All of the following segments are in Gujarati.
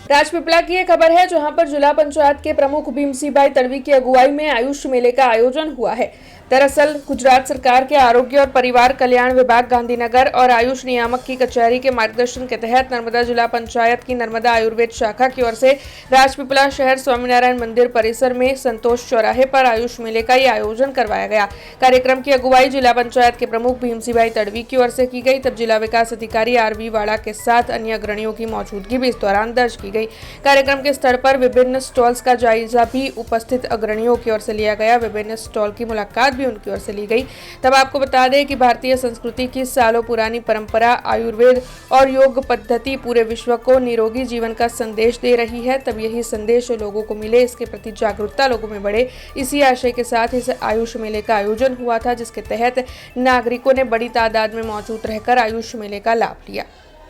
राजपीपला की एक खबर है, जहां पर जिला पंचायत के प्रमुख भीमसिंह भाई तड़वी की अगुवाई में आयुष मेले का आयोजन हुआ है। दरअसल गुजरात सरकार के आरोग्य और परिवार कल्याण विभाग गांधीनगर और आयुष नियामक की कचहरी के मार्गदर्शन के तहत नर्मदा जिला पंचायत की नर्मदा आयुर्वेद शाखा की ओर से राजपीपला शहर स्वामीनारायण मंदिर परिसर में संतोष चौराहे पर आयुष मेले का ये आयोजन करवाया गया। कार्यक्रम की अगुवाई जिला पंचायत के प्रमुख भीमसिंह भाई तड़वी की ओर से की गई, तब जिला विकास अधिकारी आरवी वाड़ा के साथ अन्य अग्रणियों की मौजूदगी भी इस दौरान दर्ज की गई। कार्यक्रम के स्थल पर विभिन्न स्टॉल्स का जायजा भी उपस्थित अग्रणियों की ओर से लिया गया। विभिन्न स्टॉल की मुलाकात भी उनकी ओर से ली गई। तब आपको बता दें कि भारतीय संस्कृति की सालों पुरानी परंपरा आयुर्वेद और योग पद्धति पूरे विश्व को निरोगी जीवन का संदेश दे रही है। तब यही संदेश लोगों को मिले, इसके प्रति जागरूकता लोगों में बढ़े, इसी आशय के साथ इस आयुष मेले का आयोजन हुआ था, जिसके तहत नागरिकों ने बड़ी तादाद में मौजूद रहकर आयुष मेले का लाभ लिया।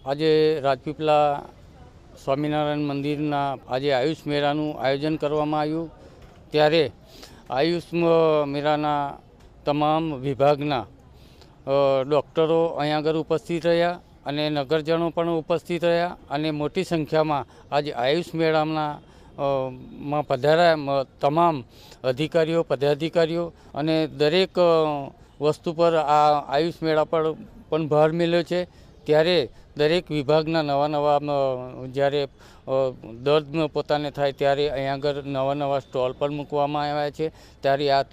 आज राजपीपला स्वामीनारायण मंदिरना आज आयुष मेळाનું आयोजन કરવામાં આવ્યું, ત્યારે आयुष मेळाના તમામ વિભાગના ડૉક્ટરો અહીં આગળ ઉપસ્થિત રહ્યા અને નગરજનો પણ ઉપસ્થિત રહ્યા અને મોટી સંખ્યામાં આજે આયુષ મેળામાં પધાર્યા તમામ અધિકારીઓ પદાધિકારીઓ અને દરેક વસ્તુ પર આ આયુષ મેળા પર પણ ભાર મેળ્યો છે। ત્યારે દરેક વિભાગના નવા જ્યારે દર્દ પોતાને થાય ત્યારે અહીં આગળ નવા સ્ટોલ પણ મૂકવામાં આવ્યા છે। ત્યારે આ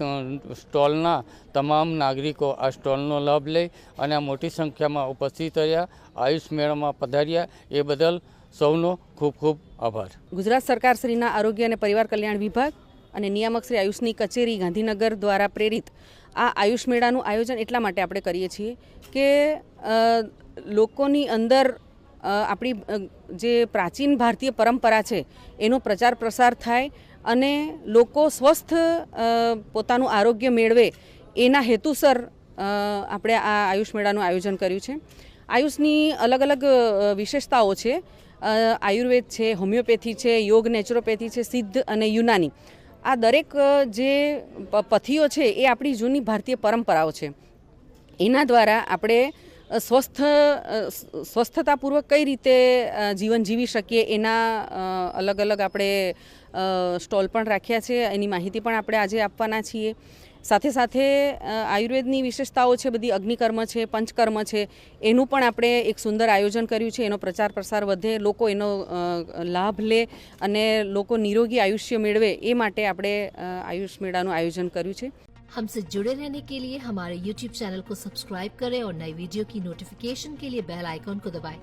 સ્ટોલના તમામ નાગરિકો આ સ્ટોલનો લાભ લઈ અને આ મોટી સંખ્યામાં ઉપસ્થિત રહ્યા, આયુષ મેળામાં પધાર્યા, એ બદલ સૌનો ખૂબ ખૂબ આભાર। ગુજરાત સરકાર શ્રીના આરોગ્ય અને પરિવાર કલ્યાણ વિભાગ અને નિયામક શ્રી આયુષની કચેરી ગાંધીનગર દ્વારા પ્રેરિત આ આયુષ મેળાનું આયોજન એટલા માટે આપણે કરીએ છીએ કે લોકોની અંદર આપણી જે પ્રાચીન ભારતીય પરંપરા છે એનો પ્રચાર પ્રસાર થાય અને લોકો સ્વસ્થ પોતાનું આરોગ્ય મેળવે એના હેતુસર આપણે આ આયુષ મેળાનું આયોજન કર્યું છે। આયુષની અલગ અલગ વિશેષતાઓ છે, આયુર્વેદ છે, હોમિયોપેથી છે, યોગ નેચરોપેથી છે, સિદ્ધ અને યુનાની। આ દરેક જે પથ્થીઓ છે એ આપણી જૂની ભારતીય પરંપરાઓ છે, એના દ્વારા આપણે સ્વસ્થતાપૂર્વક કઈ રીતે જીવન જીવી શકીએ એના અલગ અલગ આપણે સ્ટોલ પણ રાખ્યા છે, એની માહિતી પણ આપણે આજે આપવાના છીએ। સાથે સાથે આયુર્વેદની વિશેષતાઓ છે, બધી અગ્નિકર્મ છે, પંચકર્મ છે, એનું પણ આપણે એક સુંદર આયોજન કર્યું છે। એનો પ્રચાર પ્રસાર વધે, લોકો એનો લાભ લે અને લોકો નિરોગી આયુષ્ય મેળવે એ માટે આપણે આયુષ મેળાનું આયોજન કર્યું છે। हमसे जुड़े रहने के लिए हमारे YouTube चैनल को सब्सक्राइब करें और नई वीडियो की नोटिफिकेशन के लिए बेल आइकॉन को दबाएं।